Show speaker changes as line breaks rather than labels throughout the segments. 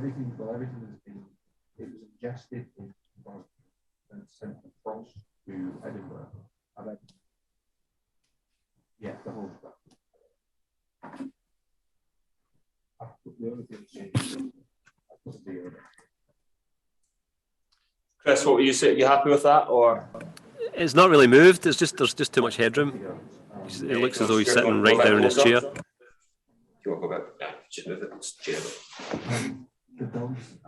everything has been, it was ingested in and sent across to Edinburgh. And then, yeah, the whole stuff. I put the only thing I put the deal in it.
Chris, what were you saying? You happy with that, or?
It's not really moved. It's just there's just too much headroom. It looks as though he's sitting right down in his chair.
Do you want to go back? Yeah, just move it. It's chair.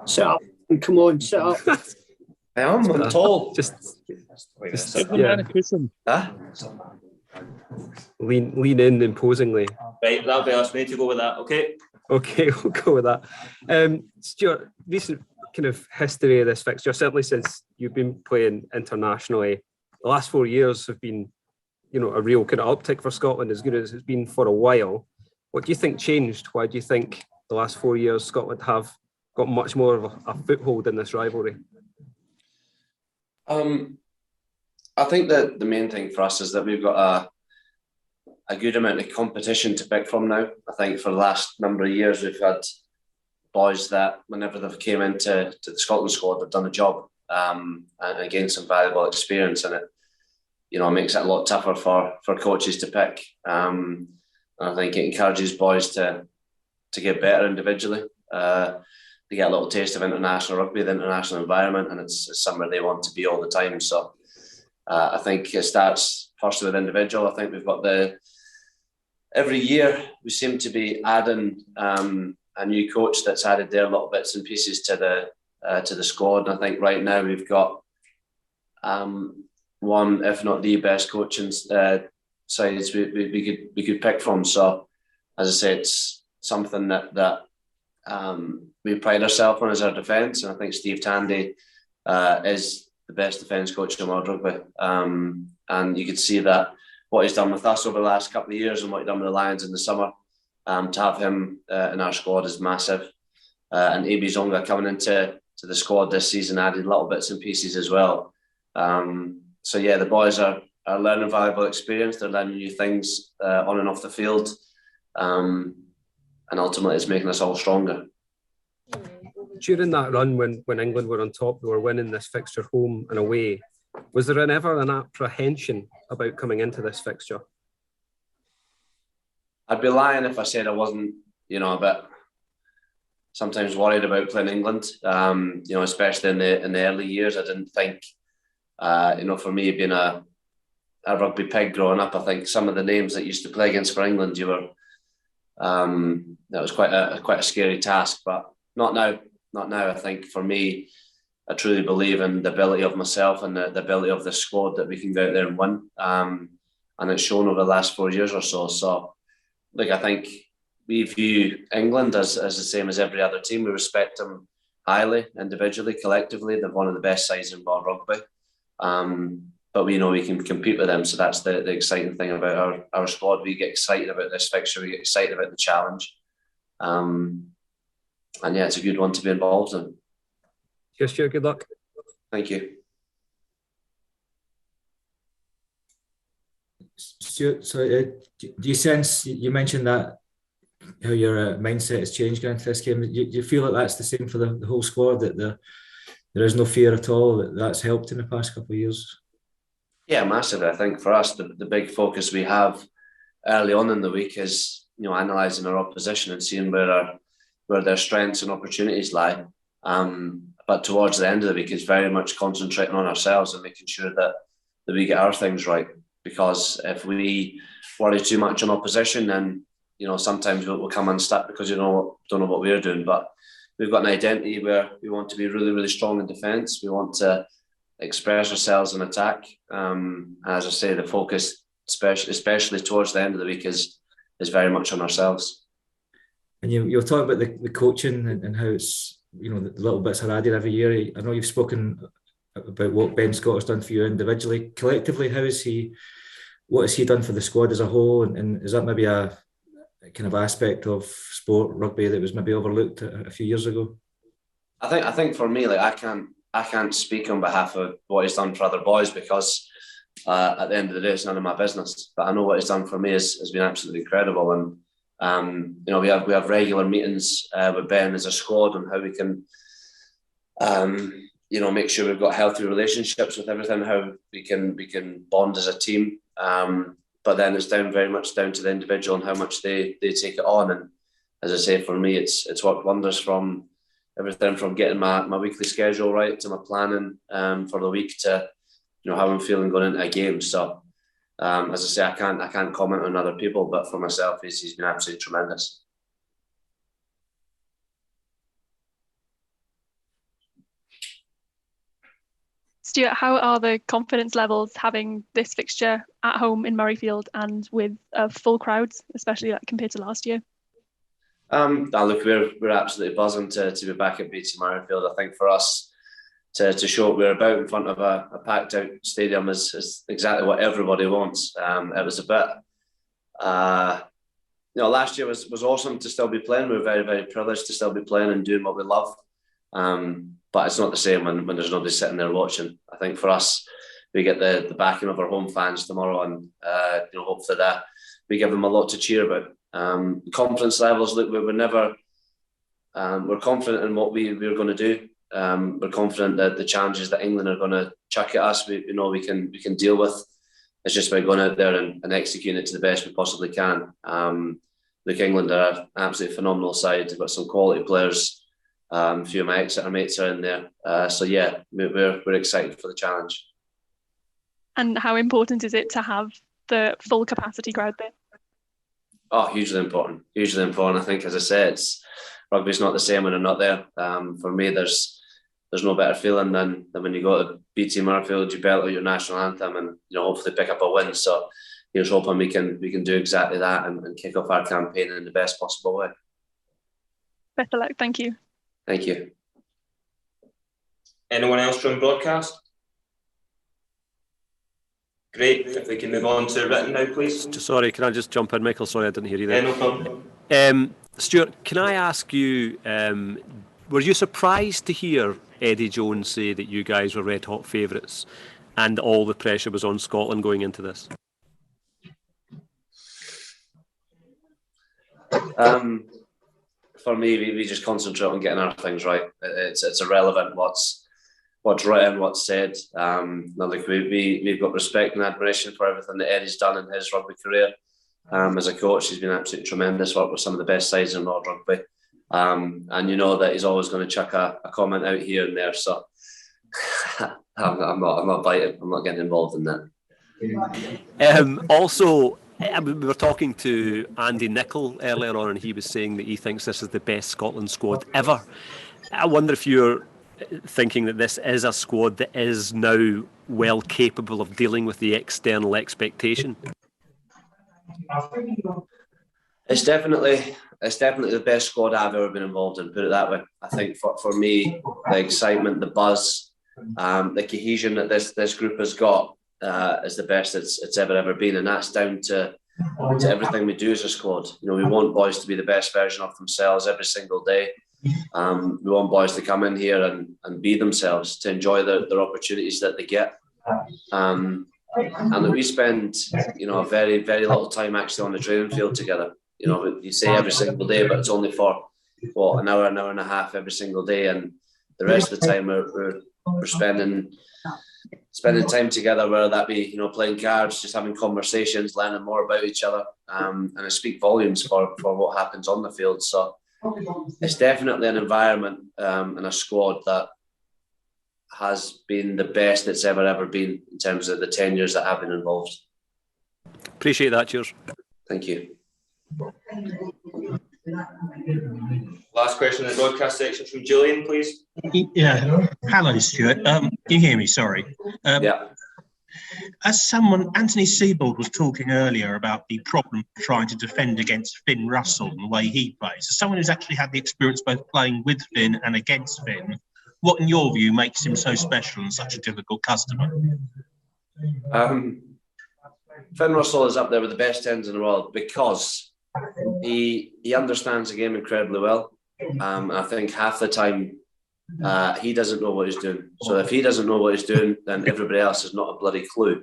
Sit up. Come on, sit up.
I'm tall.
Just
Give the man a cushion.
Huh?
lean in imposingly.
Right, that'll be us. We need to go with that. Okay.
Okay, we'll go with that. Stuart, recent kind of history of this fixture, certainly since you've been playing internationally, the last 4 years have been, a real kind of uptick for Scotland, as good as it's been for a while. What do you think changed? Why do you think the last 4 years Scotland have got much more of a foothold in this rivalry?
I think that the main thing for us is that we've got a good amount of competition to pick from now. I think for the last number of years we've had boys that whenever they've came into the Scotland squad, they've done a job and gained some valuable experience, and it makes it a lot tougher for coaches to pick. And I think it encourages boys to get better individually. They get a little taste of international rugby, the international environment, and it's somewhere they want to be all the time. So I think it starts first with individual. I think we've got every year we seem to be adding a new coach that's added their little bits and pieces to the squad. And I think right now we've got one, if not the best coaching sides we could pick from. So as I say, it's something that we pride ourselves on as our defence, and I think Steve Tandy is the best defence coach in world rugby. And you could see that what he's done with us over the last couple of years and what he's done with the Lions in the summer. To have him in our squad is massive. And Abi Zonga coming into the squad this season added little bits and pieces as well. So yeah, the boys are learning valuable experience. They're learning new things on and off the field. And ultimately it's making us all stronger.
During that run when England were on top, they were winning this fixture home and away. Was there ever an apprehension about coming into this fixture?
I'd be lying if I said I wasn't, a bit sometimes worried about playing England. Especially in the early years. I didn't think, for me being a rugby pig growing up, I think some of the names that used to play against for England, that was quite a scary task. But not now. Not now. I think for me, I truly believe in the ability of myself and the ability of the squad that we can go out there and win. And it's shown over the last 4 years or so. So, I think we view England as the same as every other team. We respect them highly, individually, collectively. They're one of the best sides in world rugby. But we know we can compete with them. So that's the exciting thing about our squad. We get excited about this fixture. We get excited about the challenge. And yeah, it's a good one to be involved in.
Cheers, Stuart. Good luck.
Thank you.
Stuart, so do you sense, you mentioned that how your mindset has changed going into this game. Do you feel like that's the same for the whole squad, that there is no fear at all, that's helped in the past couple of years?
Yeah, massively. I think for us, the big focus we have early on in the week is, analysing our opposition and seeing where their strengths and opportunities lie. But towards the end of the week, it's very much concentrating on ourselves and making sure that we get our things right. Because if we worry too much on opposition, then sometimes we'll come unstuck because don't know what we're doing. But we've got an identity where we want to be really, really strong in defence. We want to express ourselves in attack. As I say, the focus, especially towards the end of the week, is very much on ourselves.
And you'll talk about the coaching and how it's, the little bits are added every year. I know you've spoken about what Ben Scott has done for you individually. Collectively, what has he done for the squad as a whole? And is that maybe a kind of aspect of sport, rugby, that was maybe overlooked a few years ago?
I think for me, I can't speak on behalf of what he's done for other boys, because at the end of the day, it's none of my business. But I know what he's done for me has been absolutely incredible. And We have regular meetings with Ben as a squad on how we can, make sure we've got healthy relationships with everything, how we can bond as a team. But then it's very much down to the individual and how much they take it on. And as I say, for me, it's worked wonders from everything from getting my weekly schedule right to my planning for the week to how I'm feeling going into a game. So as I say, I can't comment on other people, but for myself, he's been absolutely tremendous.
Stuart, how are the confidence levels having this fixture at home in Murrayfield and with full crowds, especially compared to last year?
Look, we're absolutely buzzing to be back at BT Murrayfield. I think for us to show what we're about in front of a packed out stadium is exactly what everybody wants. It was a bit, last year was awesome to still be playing. We were very, very privileged to still be playing and doing what we love. But it's not the same when there's nobody sitting there watching. I think for us, we get the backing of our home fans tomorrow, and hopefully that we give them a lot to cheer about. Confidence levels, look, we're confident in what we're going to do. We're confident that the challenges that England are going to chuck at us, we can deal with. It's just about going out there and executing it to the best we possibly can. Look, England are an absolutely phenomenal side. They've got some quality players. A few of my Exeter mates are in there. So yeah, we're excited for the challenge.
And how important is it to have the full capacity crowd there?
Oh, hugely important. Hugely important. I think, as I said, rugby's not the same when they're not there. For me, there's no better feeling than when you go to BT Murrayfield, you belt out your national anthem, and hopefully pick up a win. So here's hoping we can do exactly that and kick off our campaign in the best possible way.
Best of luck. Thank you.
Thank you.
Anyone else from broadcast? Great. If we can move on to written now, please.
Sorry, can I just jump in, Michael? Sorry, I didn't hear you there.
No problem.
Stuart, can I ask you, were you surprised to hear Eddie Jones say that you guys were red hot favourites and all the pressure was on Scotland going into this?
For me, we just concentrate on getting our things right. It's irrelevant what's written, what's said. Look, we've got respect and admiration for everything that Eddie's done in his rugby career. As a coach, he's been absolutely tremendous. Worked with some of the best sides in world rugby, and you know that he's always going to chuck a comment out here and there. So I'm not biting. I'm not getting involved in that.
Also, we were talking to Andy Nichol earlier on, and he was saying that he thinks this is the best Scotland squad ever. I wonder if you're thinking that this is a squad that is now well capable of dealing with the external expectation.
It's definitely the best squad I've ever been involved in, put it that way. I think for me, the excitement, the buzz, the cohesion that this group has got is the best it's ever been, and that's down to everything we do as a squad. We want boys to be the best version of themselves every single day. We want boys to come in here and be themselves, to enjoy their opportunities that they get. And that we spend, very, very little time actually on the training field together. You say every single day, but it's only for an hour and a half every single day, and the rest of the time we're spending time together, whether that be playing cards, just having conversations, learning more about each other, and I speak volumes for what happens on the field. So it's definitely an environment and a squad that has been the best it's ever been in terms of the 10 years that I've been involved.
Appreciate that. Cheers.
Thank you.
Last question in the broadcast section from Julian, please.
Yeah. Hello, Stuart. Can you hear me? Sorry.
Yeah.
As Anthony Seibold was talking earlier about the problem of trying to defend against Finn Russell and the way he plays, as someone who's actually had the experience both playing with Finn and against Finn, what, in your view, makes him so special and such a difficult customer?
Finn Russell is up there with the best 10s in the world because he understands the game incredibly well. I think half the time he doesn't know what he's doing. So if he doesn't know what he's doing, then everybody else has not a bloody clue.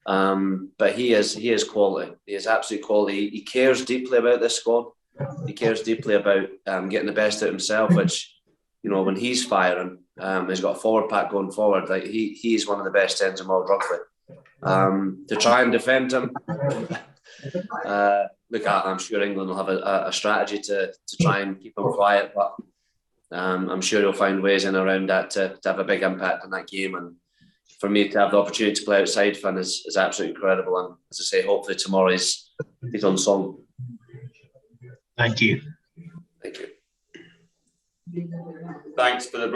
But he is quality. He is absolute quality. He cares deeply about this squad. he cares deeply about getting the best out of himself, which, you know, when he's firing, he's got a forward pack going forward. Like he's one of the best ends in world rugby. To try and defend him, look, I'm sure England will have a strategy to try and keep him quiet, but I'm sure he'll find ways in around that to have a big impact in that game. And for me to have the opportunity to play outside Finn is absolutely incredible. And as I say, hopefully tomorrow he's on song.
Thank you.
Thank you.
Thanks for the